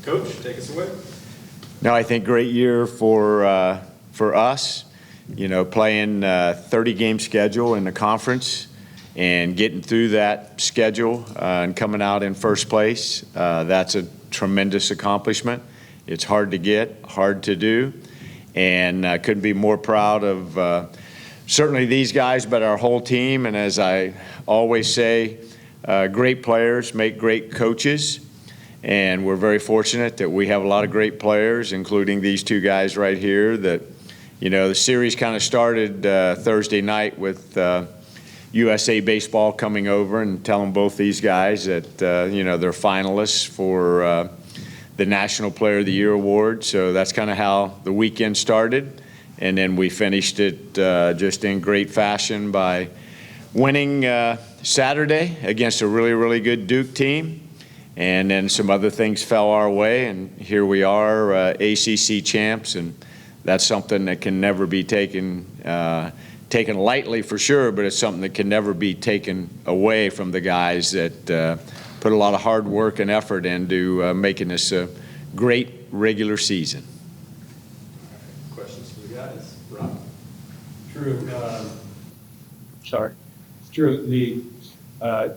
Coach, take us away. No, I think great year for us. You know, playing 30-game schedule in the conference and getting through that schedule and coming out in first place. That's a tremendous accomplishment. It's hard to get, hard to do, and I couldn't be more proud of certainly these guys, but our whole team. And as I always say, great players make great coaches. And we're very fortunate that we have a lot of great players, including these two guys right here. That, you know, the series kind of started Thursday night with USA Baseball coming over and telling both these guys that, you know, they're finalists for the National Player of the Year award. So that's kind of how the weekend started. And then we finished it just in great fashion by winning Saturday against a really, really good Duke team. And then some other things fell our way, and here we are, ACC champs, and that's something that can never be taken lightly for sure, but it's something that can never be taken away from the guys that put a lot of hard work and effort into making this a great regular season. Questions for the guys? Rob? Drew, Drew,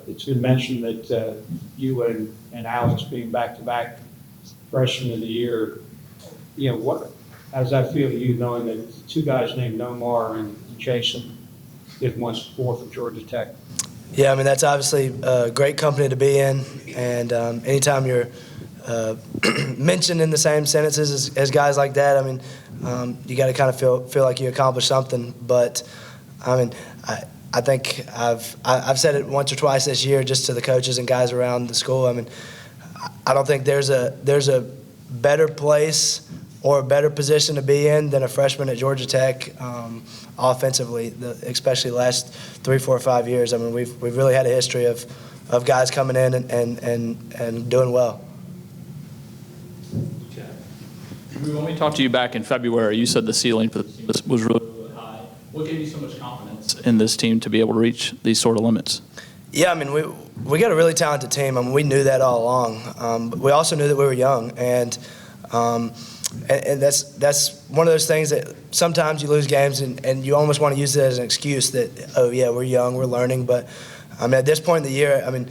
it's been mentioned that you and Alex being back-to-back freshmen of the year, you know, how does that feel to you knowing that two guys named Nomar and Jason did once before for Georgia Tech? Yeah, I mean, that's obviously a great company to be in, and anytime you're mentioned in the same sentences as guys like that, I mean, you got to kind of feel like you accomplished something. But I mean, I think I've said it once or twice this year, just to the coaches and guys around the school. I mean, I don't think there's a better place or a better position to be in than a freshman at Georgia Tech, offensively, especially the last 3, 4, 5 years. I mean, we've really had a history of guys coming in and doing well. When we talked to you back in February, you said the ceiling was really, really high. What gave you so much confidence in this team to be able to reach these sort of limits? Yeah, I mean, we got a really talented team. I mean, we knew that all along. But we also knew that we were young, and that's one of those things that sometimes you lose games and you almost want to use it as an excuse that, oh yeah, we're young, we're learning. But I mean, at this point in the year, I mean,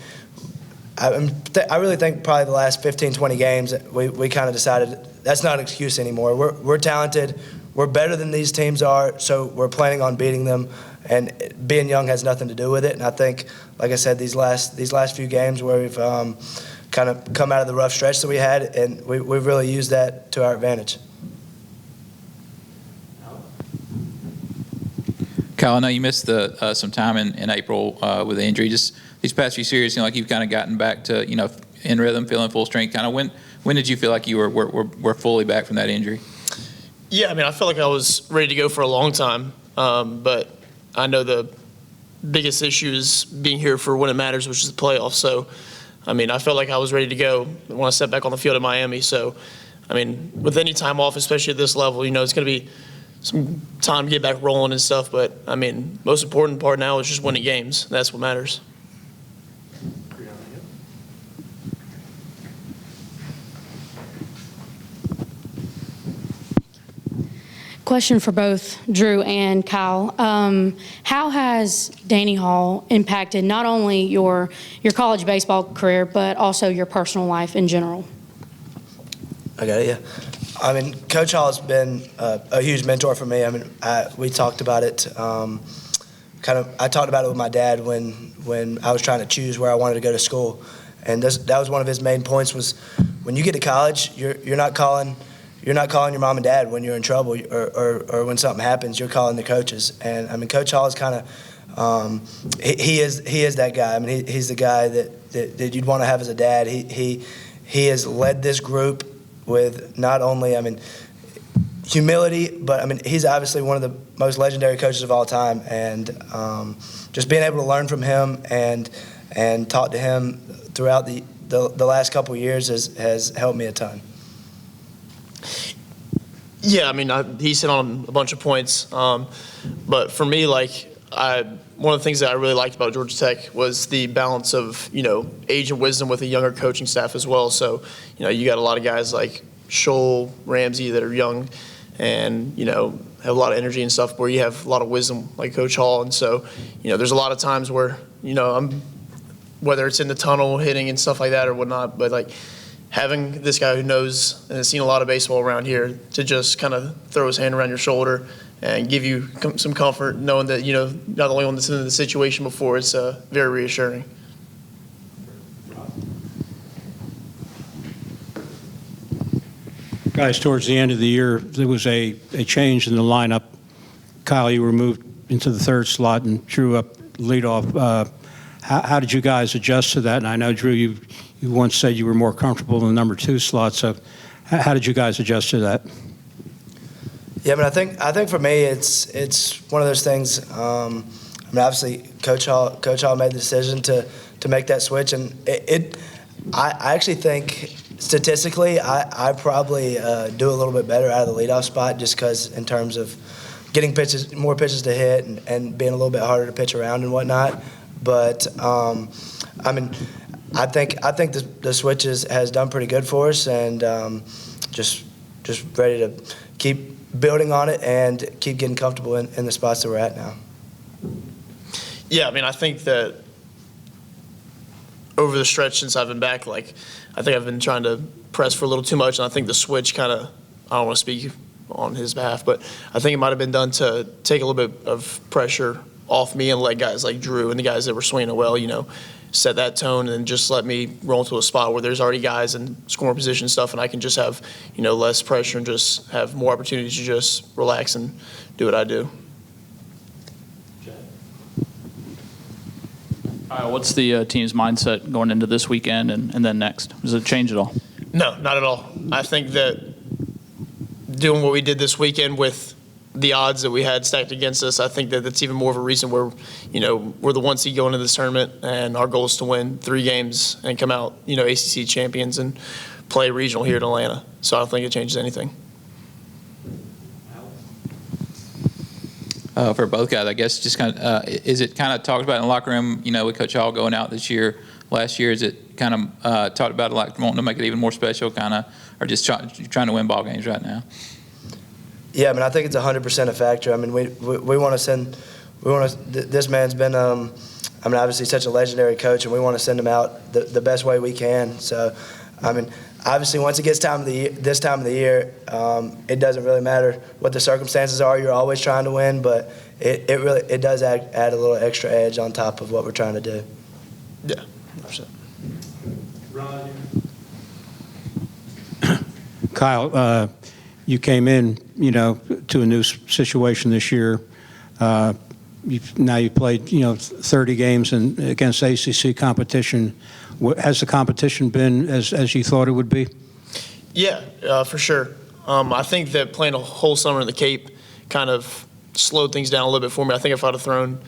I really think probably the last 15, 20 games we kind of decided that's not an excuse anymore. We're talented. We're better than these teams are, so we're planning on beating them. And being young has nothing to do with it. And I think, like I said, these last few games where we've kind of come out of the rough stretch that we had, and we've really used that to our advantage. Kyle, I know you missed some time in April with the injury. Just these past few series, you know, like you've kind of gotten back to, you know, in rhythm, feeling full strength. Kind of when did you feel like you were fully back from that injury? Yeah, I mean, I felt like I was ready to go for a long time, but I know the biggest issue is being here for when it matters, which is the playoffs. So, I mean, I felt like I was ready to go when I stepped back on the field in Miami. So, I mean, with any time off, especially at this level, you know, it's going to be some time to get back rolling and stuff. But, I mean, most important part now is just winning games. That's what matters. Question for both Drew and Kyle. How has Danny Hall impacted not only your college baseball career, but also your personal life in general? I got it, yeah. I mean, Coach Hall has been a huge mentor for me. I mean, we talked about it. I talked about it with my dad when I was trying to choose where I wanted to go to school, and that was one of his main points. Was when you get to college, you're not calling your mom and dad when you're in trouble or when something happens. You're calling the coaches. And I mean, Coach Hall is kind of he is that guy. I mean, he's the guy that you'd want to have as a dad. He has led this group with not only, I mean, humility, but I mean, he's obviously one of the most legendary coaches of all time. And just being able to learn from him and talk to him throughout the last couple of years has helped me a ton. Yeah, I mean, he's hit on a bunch of points. But for me, like, one of the things that I really liked about Georgia Tech was the balance of, age and wisdom with a younger coaching staff as well. So, you got a lot of guys like Scholl, Ramsey that are young and, have a lot of energy and stuff, where you have a lot of wisdom like Coach Hall. And so, there's a lot of times where, whether it's in the tunnel hitting and stuff like that or whatnot, but like having this guy who knows and has seen a lot of baseball around here to just kind of throw his hand around your shoulder and give you some comfort, knowing that, not the only one that's in the situation before, it's very reassuring. Guys, towards the end of the year, there was a change in the lineup. Kyle, you were moved into the third slot and Drew up leadoff. How did you guys adjust to that? And I know, Drew, you once said you were more comfortable in the number 2 slot. So how did you guys adjust to that? Yeah, I think for me, it's one of those things. Obviously, Coach Hall made the decision to make that switch, and I actually think statistically, I probably do a little bit better out of the leadoff spot, just because in terms of getting more pitches to hit, and being a little bit harder to pitch around and whatnot. But I think the switch has done pretty good for us, and just ready to keep building on it and keep getting comfortable in the spots that we're at now. Yeah, I think that over the stretch since I've been back, I think I've been trying to press for a little too much, and I think the switch kind of, I don't want to speak on his behalf, but I think it might have been done to take a little bit of pressure off me and let guys like Drew and the guys that were swinging well, set that tone and just let me roll into a spot where there's already guys in scoring position stuff, and I can just have, less pressure and just have more opportunities to just relax and do what I do. What's the team's mindset going into this weekend and then next? Does it change at all? No, not at all. I think that doing what we did this weekend with the odds that we had stacked against us, I think that that's even more of a reason where, we're the 1 seed going into this tournament, and our goal is to win 3 games and come out, ACC champions and play regional here in Atlanta. So I don't think it changes anything. For both guys, I guess, just kind of, is it kind of talked about in the locker room, with Coach Hall going out this year, last year, is it kind of talked about wanting to make it even more special, kind of, or just trying to win ball games right now? Yeah, I think it's 100% a factor. We want to send. This man's been, obviously such a legendary coach, and we want to send him out the best way we can. So, obviously, once it gets this time of the year, it doesn't really matter what the circumstances are. You're always trying to win, but it does add a little extra edge on top of what we're trying to do. Yeah, 100%. Ron, Kyle, you came in, to a new situation this year. Now you've played, 30 games against ACC competition. Has the competition been as you thought it would be? Yeah, for sure. I think that playing a whole summer in the Cape kind of slowed things down a little bit for me. I think if I'd have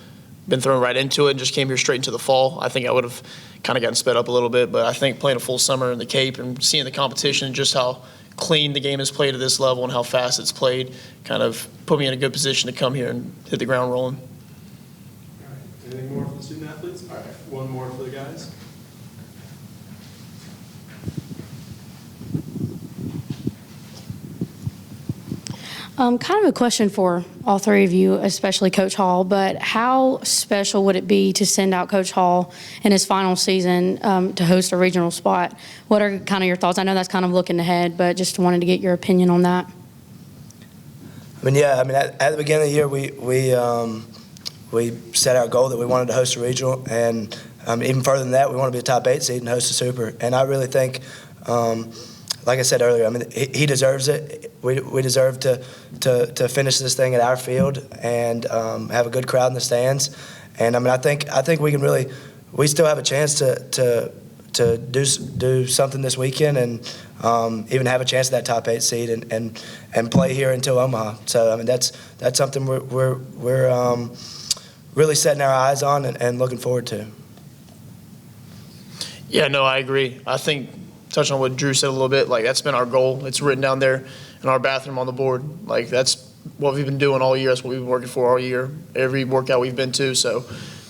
been thrown right into it and just came here straight into the fall, I think I would have kind of gotten sped up a little bit. But I think playing a full summer in the Cape and seeing the competition and just how clean the game is played at this level and how fast it's played kind of put me in a good position to come here and hit the ground rolling. all right. Anything more for the student athletes? All right, one more for the guys. Kind of a question for all 3 of you, especially Coach Hall, but how special would it be to send out Coach Hall in his final season to host a regional spot? What are kind of your thoughts? I know that's kind of looking ahead, but just wanted to get your opinion on that. At the beginning of the year, we set our goal that we wanted to host a regional, and even further than that, we want to be a top 8 seed and host a super. And I really think, like I said earlier, he deserves it. We deserve to finish this thing at our field and have a good crowd in the stands. And I think we can really, we still have a chance to do something this weekend and even have a chance at that top 8 seed and play here until Omaha. So that's something we're really setting our eyes on and looking forward to. Yeah, no, I agree. I think, touching on what Drew said a little bit, that's been our goal. It's written down there in our bathroom on the board. That's what we've been doing all year. That's what we've been working for all year, every workout we've been to. So,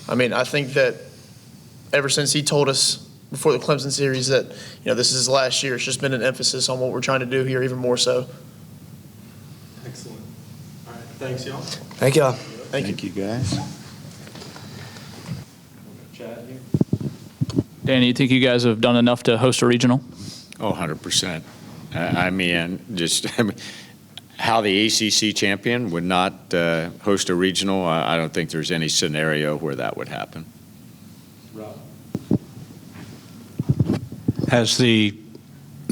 I mean, I think that ever since he told us before the Clemson series that, this is his last year, it's just been an emphasis on what we're trying to do here even more so. Excellent. All right, thanks, y'all. Thank y'all. Thank you, guys. Danny, you think you guys have done enough to host a regional? Oh, 100%. I mean, how the ACC champion would not host a regional, I don't think there's any scenario where that would happen. Has the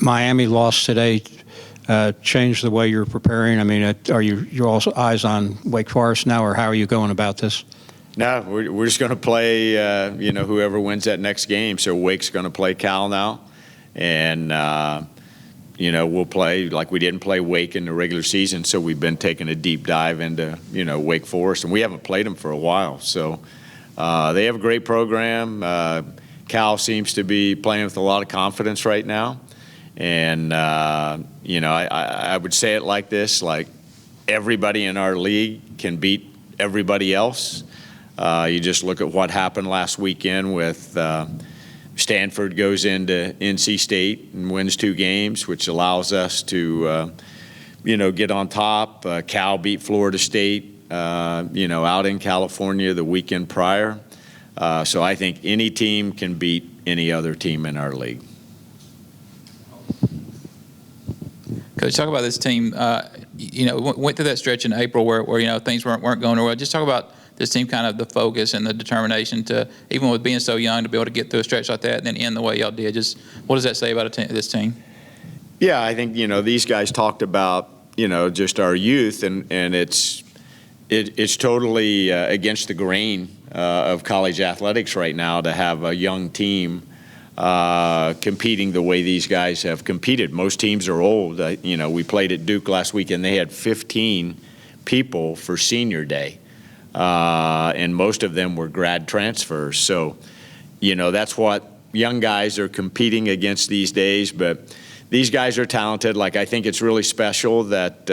Miami loss today changed the way you're preparing? I mean, are your all eyes on Wake Forest now, or how are you going about this? No, we're just going to play, whoever wins that next game. So Wake's going to play Cal now. And, we'll play like we didn't play Wake in the regular season. So we've been taking a deep dive into, Wake Forest. And we haven't played them for a while. So they have a great program. Cal seems to be playing with a lot of confidence right now. And, I would say it like this, like everybody in our league can beat everybody else. You just look at what happened last weekend with Stanford goes into NC State and wins 2 games, which allows us to, get on top. Cal beat Florida State, out in California the weekend prior. So I think any team can beat any other team in our league. Coach, talk about this team. Went through that stretch in April where things weren't going well. Just talk about this team, kind of the focus and the determination to, even with being so young, to be able to get through a stretch like that and then end the way y'all did. Just what does that say about this team? Yeah, I think these guys talked about just our youth, and it's totally against the grain of college athletics right now to have a young team competing the way these guys have competed. Most teams are old. We played at Duke last week, and they had 15 people for senior day, and most of them were grad transfers. So, that's what young guys are competing against these days. But these guys are talented. Like, I think it's really special that,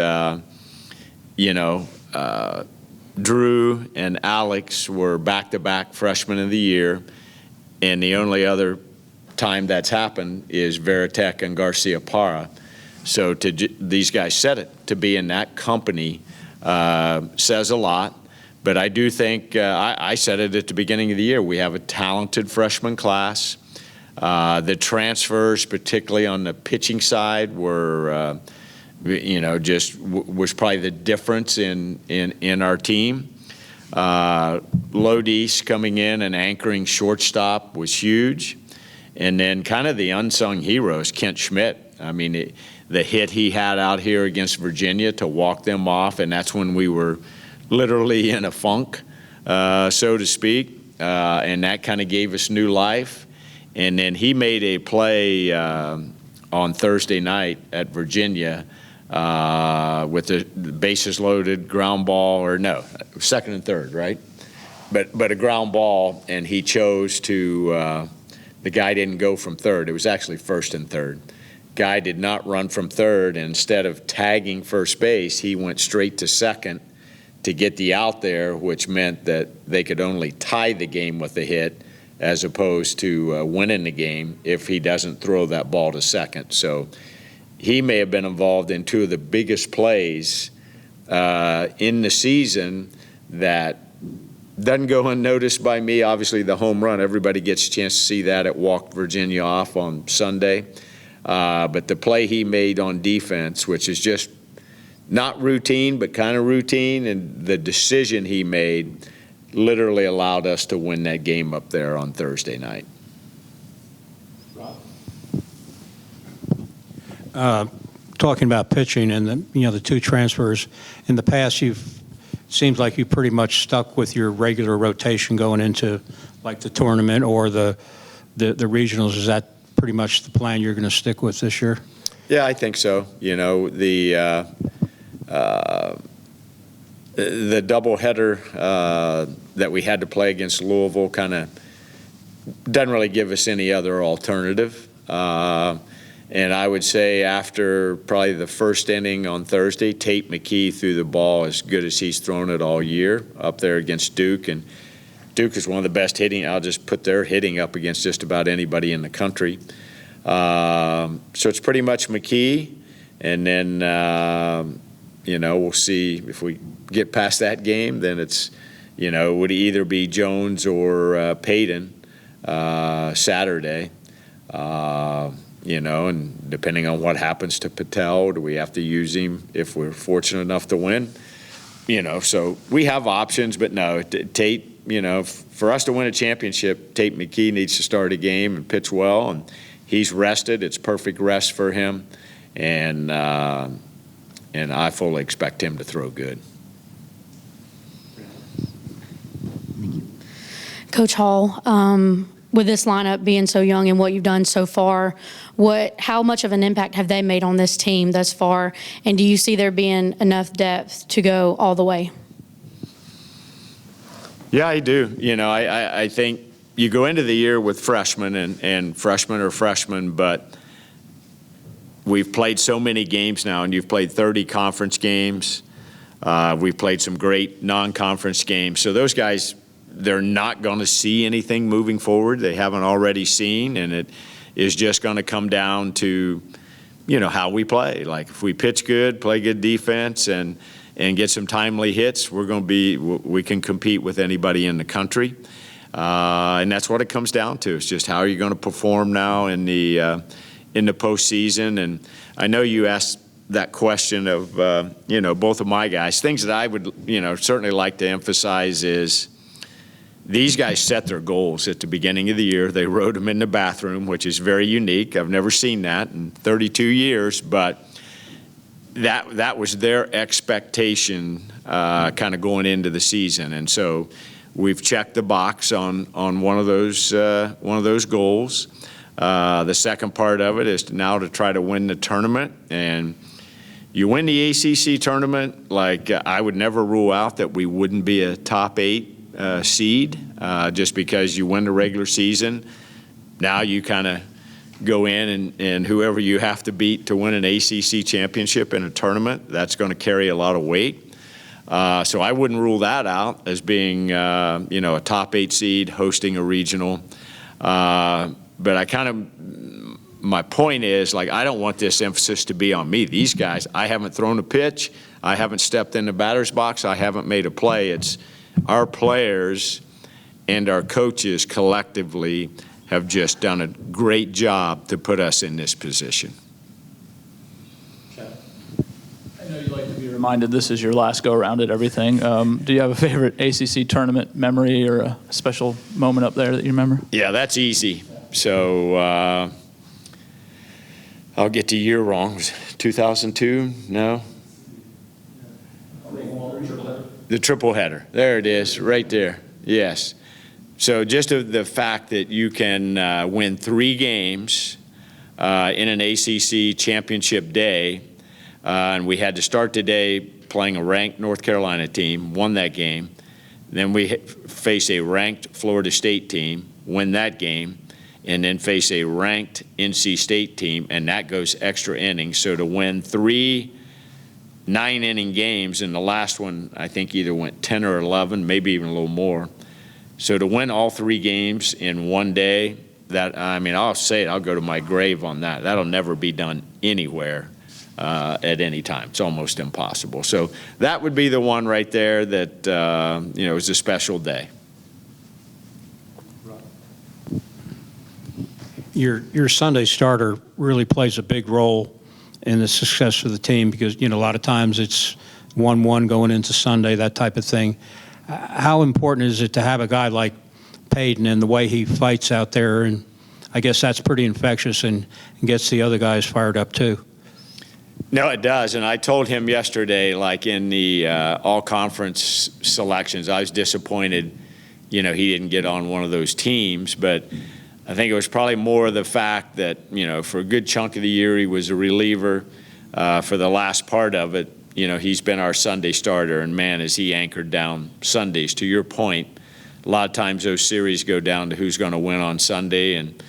Drew and Alex were back-to-back freshmen of the year, and the only other time that's happened is Veritek and Garcia Parra. So these guys said it, to be in that company says a lot. But I do think, I said it at the beginning of the year, we have a talented freshman class. The transfers, particularly on the pitching side, were, was probably the difference in our team. Lodise coming in and anchoring shortstop was huge. And then kind of the unsung heroes, Kent Schmidt. I mean, the hit he had out here against Virginia to walk them off, and that's when we were literally in a funk, so to speak, and that kind of gave us new life. And then he made a play on Thursday night at Virginia with the bases loaded, ground ball, or no, second and third, right? But a ground ball, and he chose to the guy didn't go from third. It was actually first and third. Guy did not run from third, and instead of tagging first base, he went straight to second to get the out there, which meant that they could only tie the game with a hit as opposed to winning the game if he doesn't throw that ball to second. So he may have been involved in 2 of the biggest plays in the season that doesn't go unnoticed by me. Obviously, the home run, everybody gets a chance to see that. It walked Virginia off on Sunday. But the play he made on defense, which is just not routine, but kind of routine, and the decision he made literally allowed us to win that game up there on Thursday night. Talking about pitching and the 2 transfers, in the past seems like you pretty much stuck with your regular rotation going into like the tournament or the regionals. Is that pretty much the plan you're going to stick with this year? Yeah, I think so. The doubleheader that we had to play against Louisville kind of doesn't really give us any other alternative. And I would say after probably the first inning on Thursday, Tate McKee threw the ball as good as he's thrown it all year up there against Duke. And Duke is one of the best hitting. I'll just put their hitting up against just about anybody in the country. So it's pretty much McKee. And then, we'll see if we get past that game, then it's, it would either be Jones or Payton Saturday. And depending on what happens to Patel, do we have to use him if we're fortunate enough to win? So we have options, but no, Tate, for us to win a championship, Tate McKee needs to start a game and pitch well, and he's rested. It's perfect rest for him, and I fully expect him to throw good. Coach Hall, with this lineup being so young and what you've done so far, how much of an impact have they made on this team thus far? And do you see there being enough depth to go all the way? Yeah, I do. I think you go into the year with freshmen, and freshmen are freshmen, but we've played so many games now, and you've played 30 conference games. We've played some great non-conference games. So those guys, they're not going to see anything moving forward they haven't already seen, and it is just going to come down to, how we play. Like if we pitch good, play good defense, and get some timely hits, we can compete with anybody in the country. And that's what it comes down to. It's just how are you going to perform now in the postseason. And I know you asked that question of, both of my guys. Things that I would, certainly like to emphasize is these guys set their goals at the beginning of the year. They wrote them in the bathroom, which is very unique. I've never seen that in 32 years, but that was their expectation kind of going into the season. And so we've checked the box on one of those goals. The second part of it is now to try to win the tournament. And you win the ACC tournament, I would never rule out that we wouldn't be a top 8 seed just because you win the regular season. Now you kind of go in and whoever you have to beat to win an ACC championship in a tournament, that's going to carry a lot of weight. So I wouldn't rule that out as being, a top 8 seed hosting a regional. But my point is, I don't want this emphasis to be on me. These guys, I haven't thrown a pitch. I haven't stepped in the batter's box. I haven't made a play. It's our players and our coaches collectively have just done a great job to put us in this position. I know you like to be reminded this is your last go-around at everything. Do you have a favorite ACC tournament memory or a special moment up there that you remember? Yeah, that's easy. So I'll get the year wrong. Was it 2002? No? The triple header. There it is, right there. Yes. So just the fact that you can win 3 games in an ACC championship day, and we had to start the day playing a ranked North Carolina team, won that game. Then we face a ranked Florida State team, win that game, and then face a ranked NC State team, and that goes extra innings. So to win 3 9-inning games, and the last one I think either went 10 or 11, maybe even a little more. So to win all 3 games in one day, I'll say it, I'll go to my grave on that. That'll never be done anywhere at any time. It's almost impossible. So that would be the one right there that, was a special day. Your Sunday starter really plays a big role in the success of the team because, a lot of times it's 1-1 going into Sunday, that type of thing. How important is it to have a guy like Payton and the way he fights out there? And I guess that's pretty infectious and gets the other guys fired up too. No, it does. And I told him yesterday, in the all-conference selections, I was disappointed, he didn't get on one of those teams. But I think it was probably more the fact that, for a good chunk of the year, he was a reliever. For the last part of it, he's been our Sunday starter. And, man, as he anchored down Sundays, to your point, a lot of times those series go down to who's going to win on Sunday and,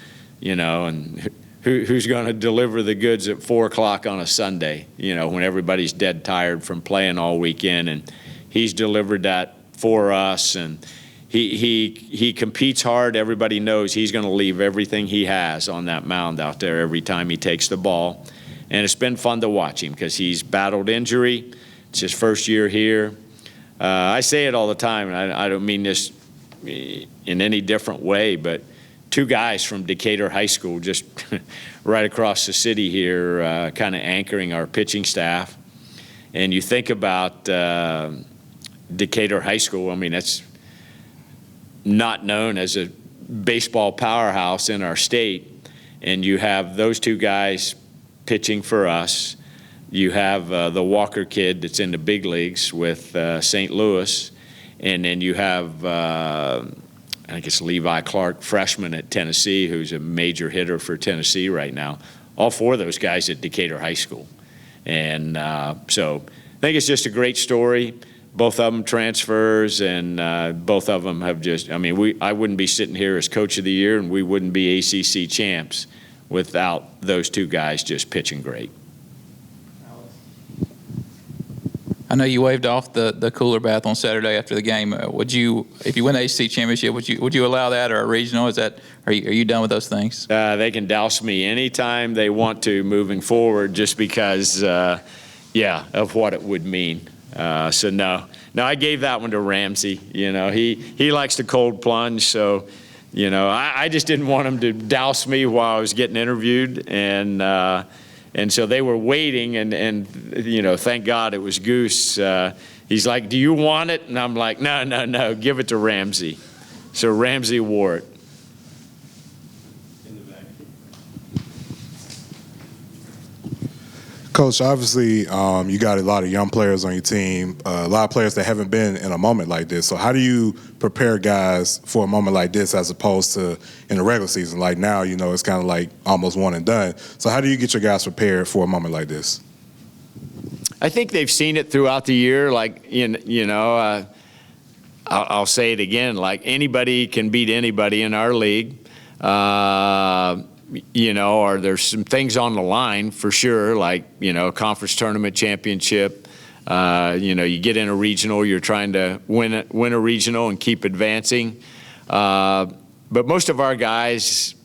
and who's going to deliver the goods at 4 o'clock on a Sunday, when everybody's dead tired from playing all weekend. And he's delivered that for us. And he competes hard. Everybody knows he's going to leave everything he has on that mound out there every time he takes the ball. And it's been fun to watch him because he's battled injury. It's his first year here. I say it all the time, and I don't mean this in any different way, but 2 guys from Decatur High School just right across the city here kind of anchoring our pitching staff. And you think about Decatur High School, I mean, that's not known as a baseball powerhouse in our state, and you have those 2 guys pitching for us. You have the Walker kid that's in the big leagues with St. Louis, and then you have I think it's Levi Clark, freshman at Tennessee, who's a major hitter for Tennessee right now. All 4 of those guys at Decatur High School. And so I think it's just a great story. Both of them transfers, and both of them have just, I mean, I wouldn't be sitting here as Coach of the Year, and we wouldn't be ACC champs without those 2 guys just pitching great. I know you waved off the cooler bath on Saturday after the game. Would you, if you win the ACC championship, would you allow that, or a regional? Are you done with those things? They can douse me anytime they want to moving forward, just because, of what it would mean. So no, I gave that one to Ramsey. He likes the cold plunge, so I just didn't want him to douse me while I was getting interviewed, and so they were waiting, and thank God it was Goose. He's like, "Do you want it?" And I'm like, "No, give it to Ramsey." So Ramsey wore it. Coach, obviously, you got a lot of young players on your team, a lot of players that haven't been in a moment like this. So how do you prepare guys for a moment like this as opposed to in the regular season? Like now, it's kind of like almost one and done. So how do you get your guys prepared for a moment like this? I think they've seen it throughout the year. Like, I'll say it again, like anybody can beat anybody in our league. Or there's some things on the line for sure, like, a conference tournament championship. You get in a regional, you're trying to win a regional and keep advancing. But most of our guys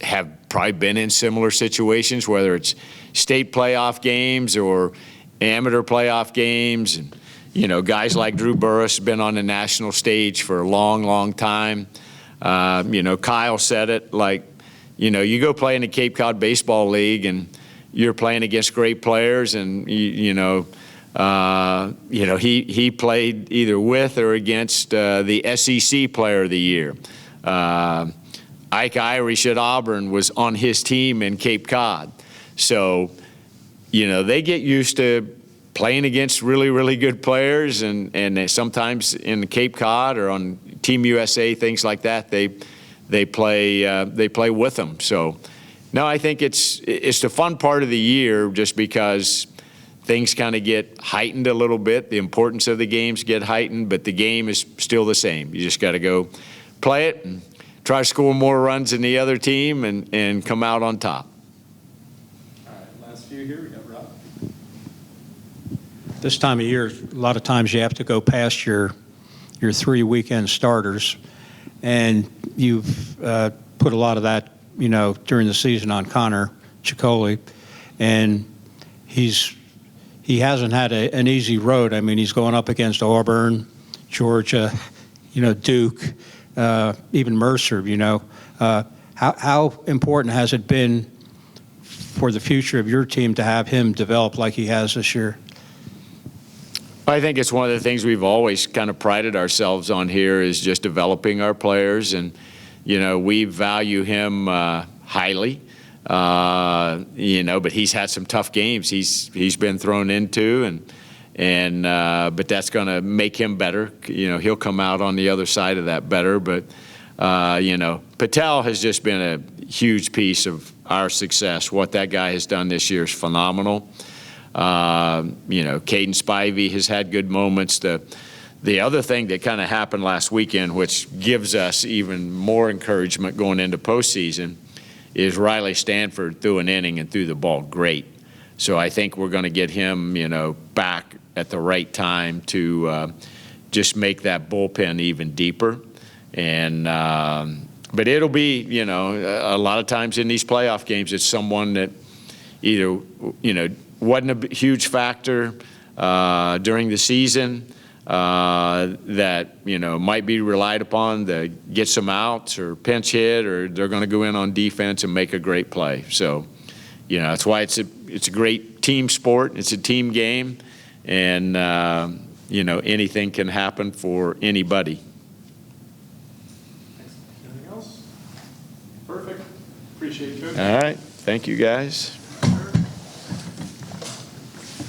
have probably been in similar situations, whether it's state playoff games or amateur playoff games. And, guys like Drew Burress have been on the national stage for a long, long time. Kyle said it, like, you go play in the Cape Cod Baseball League and you're playing against great players, and he played either with or against the SEC Player of the Year. Ike Irish at Auburn was on his team in Cape Cod. So, they get used to playing against really, really good players, and they sometimes in the Cape Cod or on Team USA, things like that, they play with them. So, no, I think it's the fun part of the year, just because things kind of get heightened a little bit. The importance of the games get heightened, but the game is still the same. You just got to go play it and try to score more runs than the other team and come out on top. All right, last few here. We got Rob. This time of year, a lot of times you have to go past your 3 weekend starters, and you've put a lot of that, during the season on Connor Ciccoli, and he hasn't had an easy road. I mean, he's going up against Auburn, Georgia, Duke, even Mercer. How important has it been for the future of your team to have him develop like he has this year? I think it's one of the things we've always kind of prided ourselves on here, is just developing our players, and we value him highly. But he's had some tough games he's been thrown into, but that's going to make him better. He'll come out on the other side of that better. But Patel has just been a huge piece of our success. What that guy has done this year is phenomenal. Caden Spivey has had good moments. The other thing that kind of happened last weekend, which gives us even more encouragement going into postseason, is Riley Stanford threw an inning and threw the ball great. So I think we're going to get him, back at the right time to just make that bullpen even deeper. And but it'll be, a lot of times in these playoff games, it's someone that either, wasn't a huge factor during the season that, might be relied upon to get some outs or pinch hit, or they're going to go in on defense and make a great play. So, that's why it's a great team sport. It's a team game, and, anything can happen for anybody. Anything else? Perfect. Appreciate it, Coach. All right. Thank you, guys.